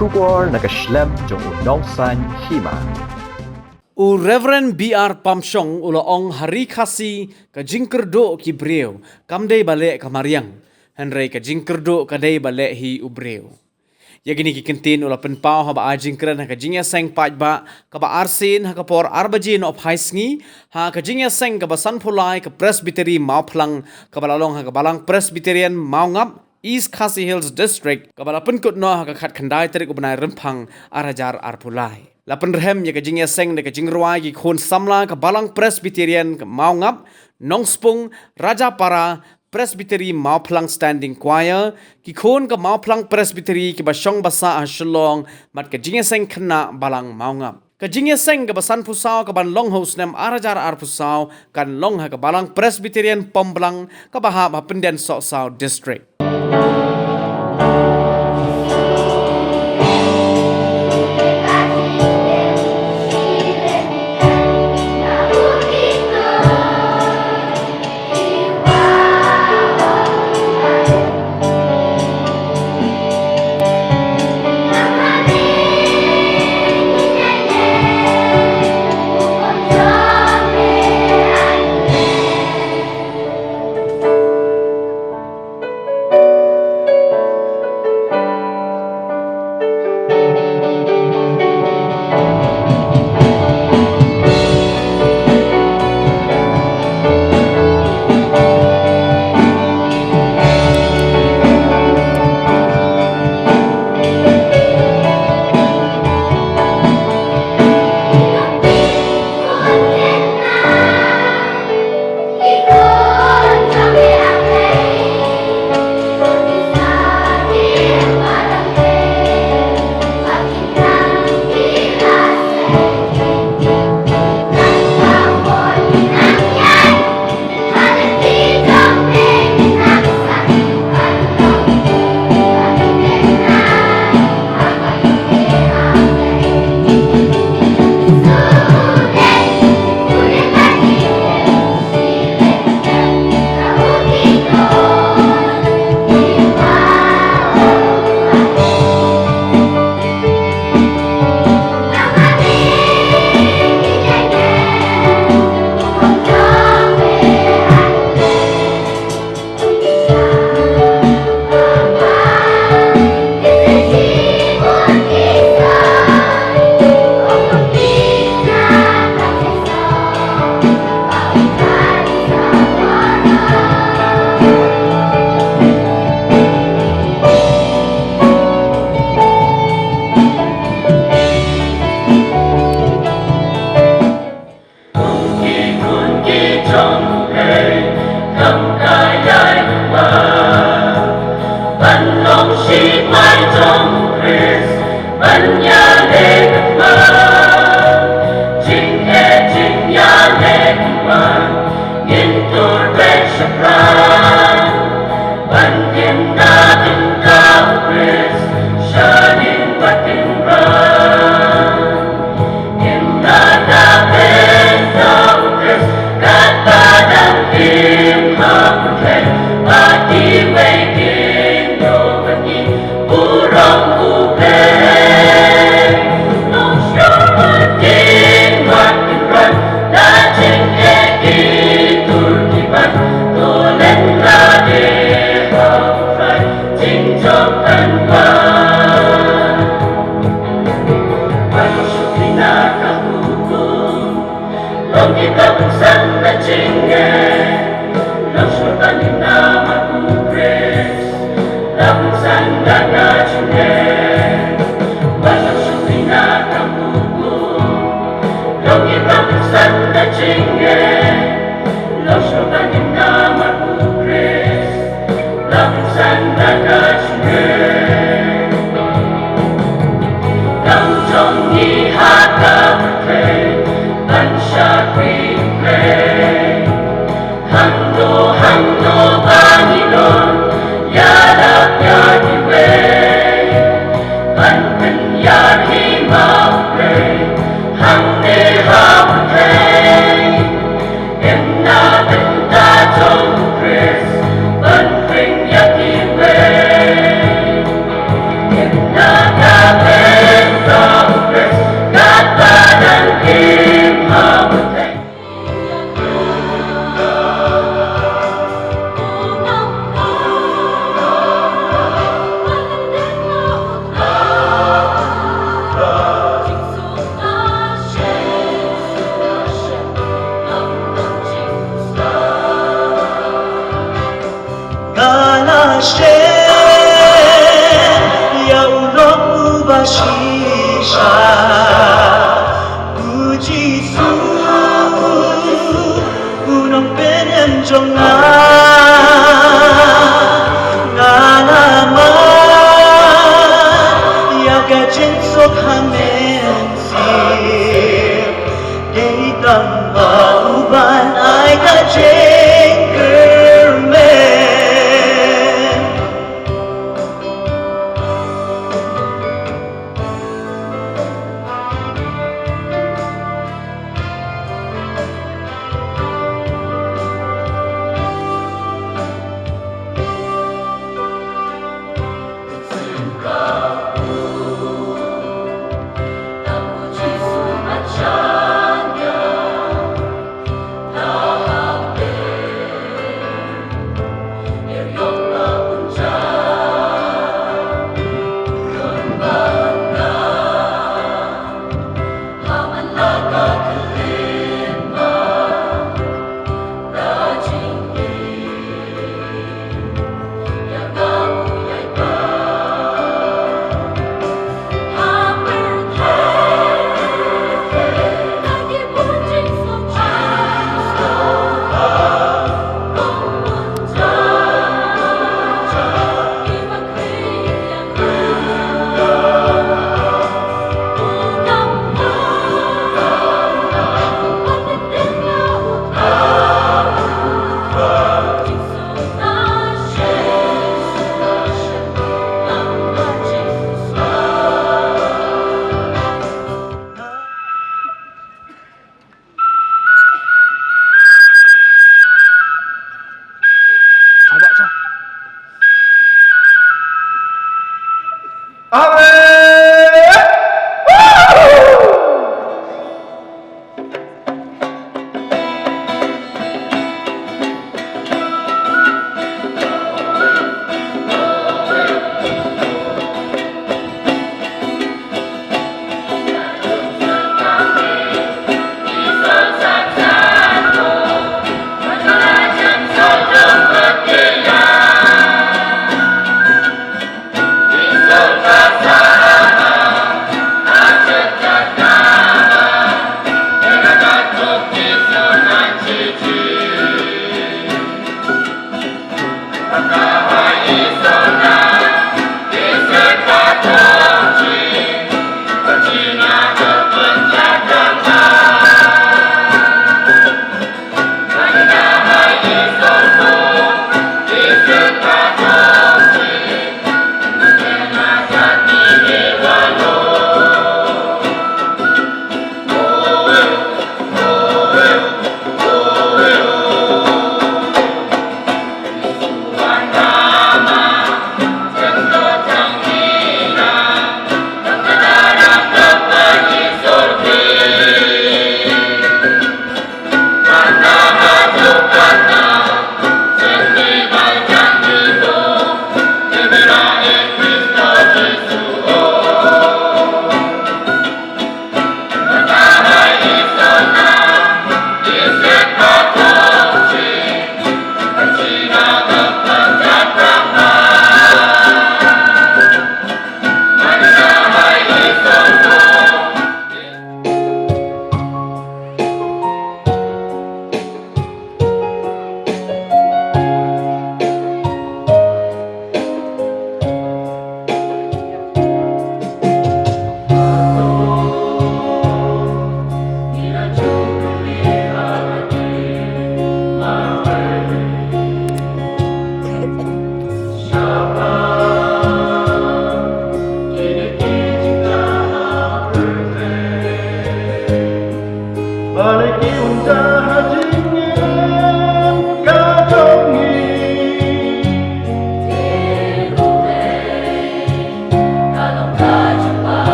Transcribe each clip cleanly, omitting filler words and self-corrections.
Shubor nakaslem jong unongsan hima. Reverend B.R. Pamsyong ulaong hari kasi ka jingkerdo ki breo kamday bale ka Mariang Henry ka jingkerdo kaday bale hi ubreo. Ya gini kikintin ula penpao haba ajingkran ha ka jingya seng pajba ka ba arsin ha ka por arbajin of haisngi ha ka jingya seng ka basan pulai ka presbytery mauplang ka balalong ha ka balang presbyterian maungap East Khasi Hills District kabalapan kut no ka khat khandai terik ubnai rempang arajar arpulai lapan rehem ya ka jingya seng de ka jingruai ki khon samla ka balang presbyterian ka maungap nongspung rajapara Presbytery Mauplang Standing Choir ki khon ka Mauplang Presbytery ki basong basa Shalong mat ka jingya seng khna balang maungap ka jingya seng ka basan pusau ka ban long house nem arajar ar pusau kan long ha ka balang Presbyterian Pomblang ka bahab ha pendian sok sau district. mensir Ditang mauban ay ka-Jinkerman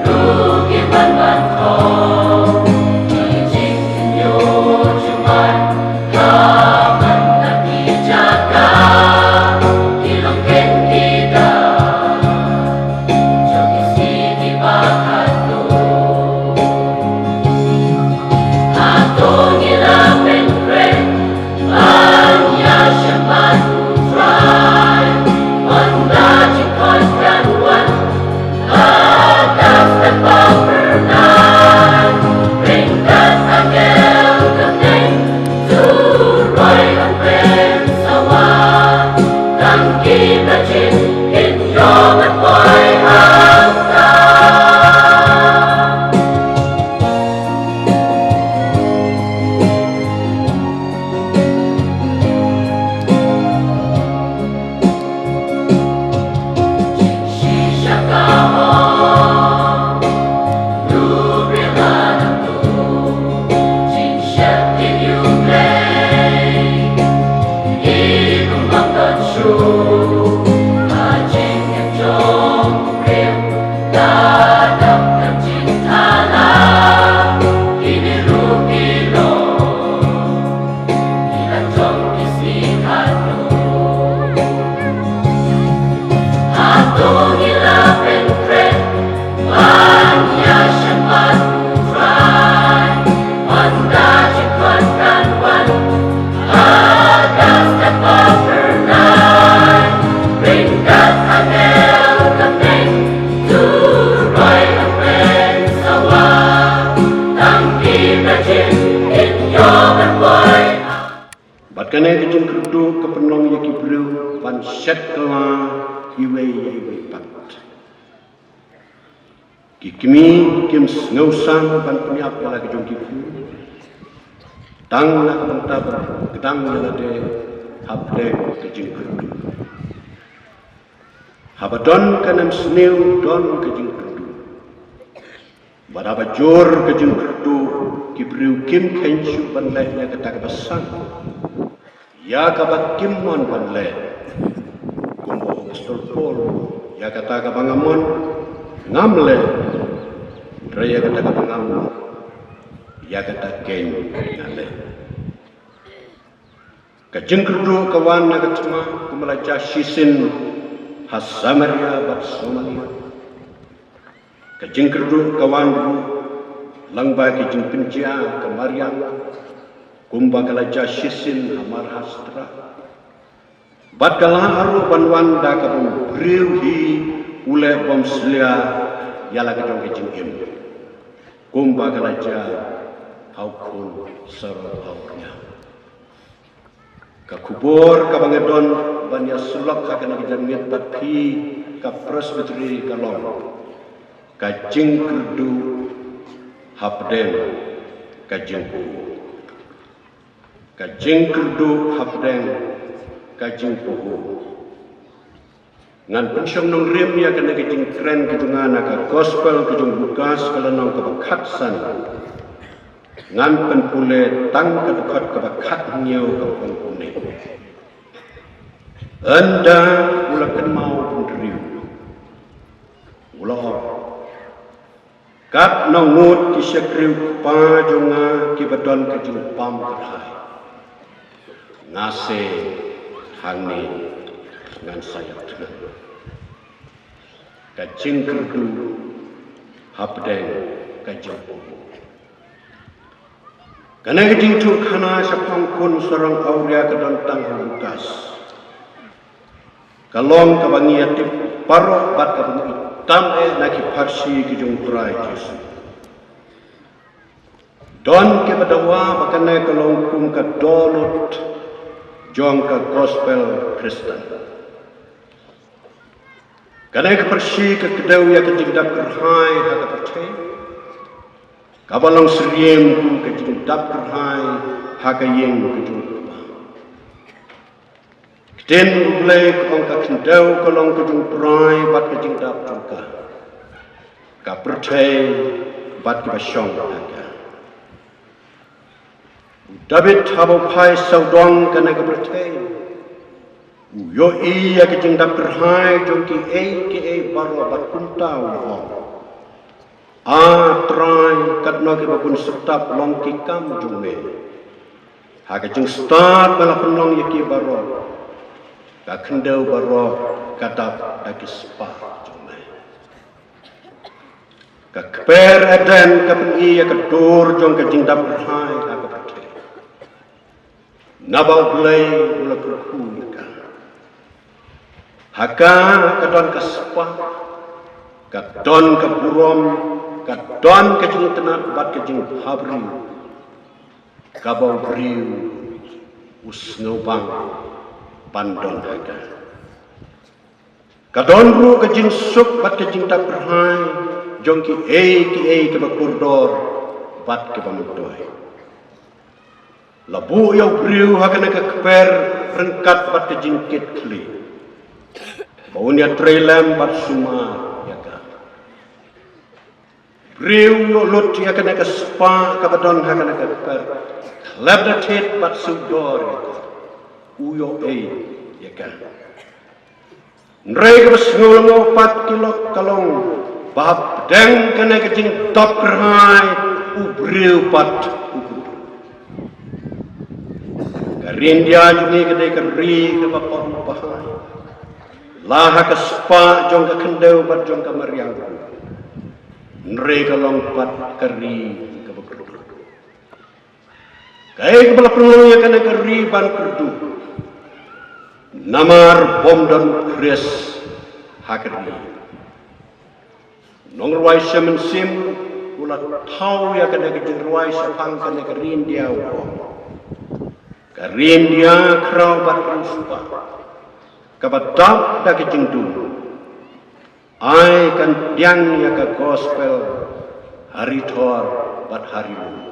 Rugi man man ko kerdu ke penong ya kibreu pan set kela iwe pat. Kikimi kim snausan pan peniap kala ke jong kibreu. Tang nak bentab gedang lade habde ke jing kerdu. Habadon kanam sneu don ke jing kerdu. Badaba jor ke jing kerdu kibreu kim kenchu ban le ya kata kebasan. Ya kabat kimon ban le. Kumbo pistol pol ya kata kabangamon ngamle. Raya kata kabangam ya kata ken ngale. Kajing kerdu kawan na katma kumalaja shisin hasamaria bat Somalia. Kajing kerdu kawan ru langba kajing penjia kemariang kumba kalaja shisin hamar hastra. Bat kala aru banwan da kabung briu hi ule bom slia yala kajong kajing im. Kumba kalaja haukun sarau haurnya. Kakubur kabangedon banya sulak kakana kijamit tapi ka presbytery kalong. Kajing kerdu hapden kajing puhu. Kajing kerdu hapden kajing puhu. Ngan pensyong nong rim ya kena kajing keren kajungan ka gospel kajung bukas kalanong kabakatsan. Ngan penpule tang kadukat kabakat nyau kapon kuning. Anda ulakan mau penderiu. Ulah kat nongut kisyakriu pa jonga kibadon kajung pam kerhai. Ngase hangi ngan sayap tenang. Kajing kerdu hapdeng kajing puhu. Kana kajing turkana sapang kun sorang auria kadon tang bukas. Kalong kabangi atip paro bat kabangi tam naki parsi kajung turai Jesu. Don ke badawa bakana kalong kum ka dolot jong ka gospel Kristen. Kana ke parsi ka kedau ya kajing dap kerhai haka percaya. Kabalong seriem ku kajing dap kerhai haka yeng kajung kuba. Kden ublay kong ka kendau kalong kajung perai bat kajing dap juga. Ka percaya bat kibasyong haka. David habo pai saudong kana ka percaya. Yo iya kajing dap kerhai jong ki baro bat kuntau hong. Try kat no ke bakun setap long ki kam jume. Ha ka jing start bala penong yaki baro. Ka kendau baro katap daki spa jume. Ka keper eden ka pengi ya ka dur jong ka jing dap hai ha ka pate. Nabau blay ula kerhu ka. Haka ka don ka spa. Ka don ka burom. Kadon kajing tenat bat kajing habri kabau briu usnobang pandon haga. Kadon ru kajing sup bat kajing tak berhai jong ki ke bakurdor bat ke bamutoi. Labu yau briu haga ka keper rengkat bat kajing kit kli. Baunya trailam bat sumar. Briu lot ya kana ka spa ka badon ha kana ka per labda tet bat sudor uyo ya ka nrei ka basngolongo 4 kilo kalong bab deng kana ka jing top kerhai u briu pat karindia jungi ka dei ka ri ka bapon bahai lah ka spa jong ka kendau bat jong ka mariang mereka lompat keri ke bekerdu. Kaya kepala pengelongnya kena keri ban kerdu. Namar bom dan kres hakeri. Nong ruai semen sim ulat tau ya kena kejeng ruai sepang kena kerin dia uang. Karin dia kerau bat supa. Kabatap dah kejengdu. Ai kan tiang ya ka gospel hari thor bat hari lu.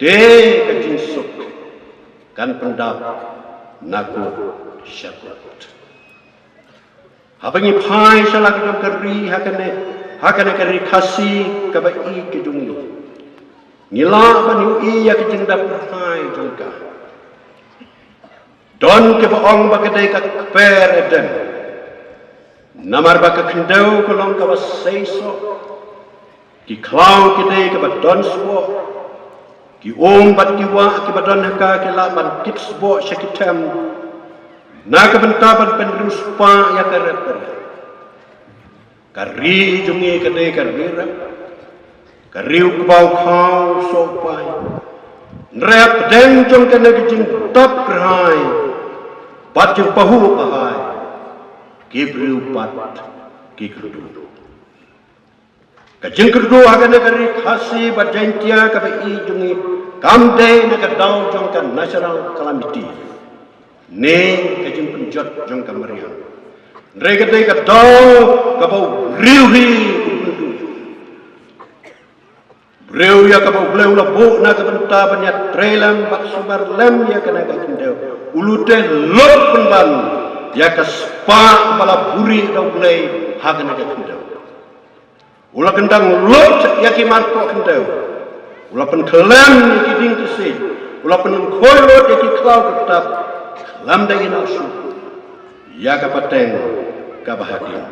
De kejing suk kan pendap naku syakut. Habangi pai salah ka keri hakane keri khasi ka bai kejungi. Ngila bani i ya kejing dap pai jongka. Don ke baong bakadai ka per eden. Namar baka kendau kolong ka basaiso. Ki klau kidai ka badon svo. Ki bat ki wa ki badon haka ki la man tips bo syakitam. Na ka bentaban pendrus pa ya ka reper. Kari jungi kadai ka rira. Kariu kubau kau so pai. Nrep den jong ka nagijing tap krai. Pat yung pahu pahay, kibriw pat kikrudu. Kajing krudu haga nagari khasi badjentya kabai jungi kamde nagadaw jong ka national calamity. Ne kajing penjot jong ka mariang. Regadai kadaw kabau riuhi krudu. Breu ya kabau bleu la bu na kabenta banya trelam bak subar lem ya kana kandeu. Ulute lot penban ya kaspa bala buri dau blei hagana ka kandeu. Ula kendang lot ya ki marko kandeu. Ula pen kelem ya ki ding kisi. Ula pen khoilot ya ki klau tetap. Lam dai na su. Ya ka pateng ka bahagia.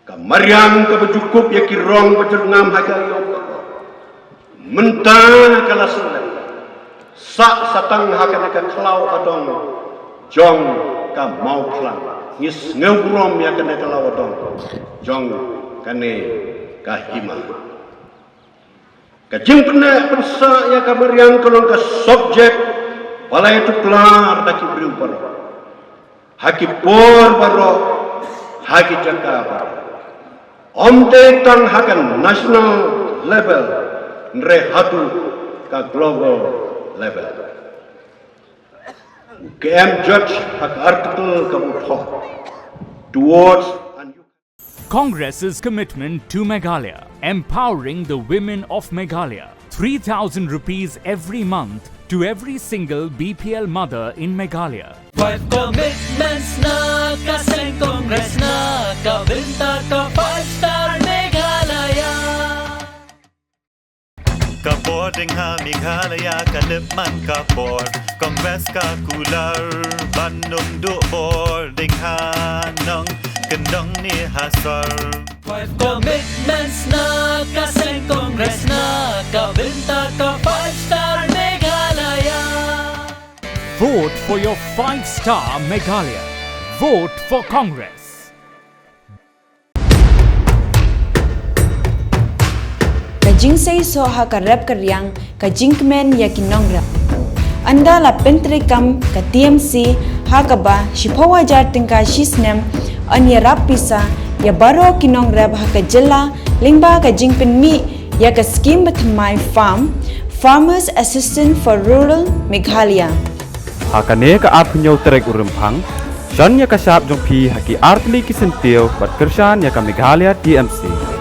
Kamariang ka bercukup ya kirong berjengam haga yo. Mentang kala sulam. Sak satang haga ka klau adong jong ka mau klang. Ngis ngeurom ya kana klau adong jong kane ka hima. Kajing pena pensa ya kamariang kolong ka subjek balai tu kelar daki briu baro. Haki por baro haki jaka baro. Omte tang hakan national level nre hatu ka global level. KM judge hak article kabutho towards Congress's commitment to Meghalaya, empowering the women of Meghalaya. 3,000 rupees every month to every single BPL mother in Meghalaya. 5 commitments na kaseng Congress na kabinta ka 5-star Meghalaya. Kabording ha Meghalaya kalipman ka board Congress ka kular Bandung du boarding ha nong kendong ni hasar 5 commitments na kaseng Congress na kabinta ka 5-star Meghalaya. Vote for your 5-star Meghalaya. Vote for Congress. Kajing say so ha ka rap karyang kajing kmen ya kinongra. Anda la pentrikam ka TMC ha ka ba shipawa jar tingka shisnem anya rapisa ya baro kinongra ha ka jilla lingba ka jingpen mi ya ka scheme batmai Farmers Assistant for Rural Meghalaya. Hakane ka apnyo trek urumphang, shan ya ka sap jong phi haki artli kisentiu bat kershan ya ka Meghalaya TMC.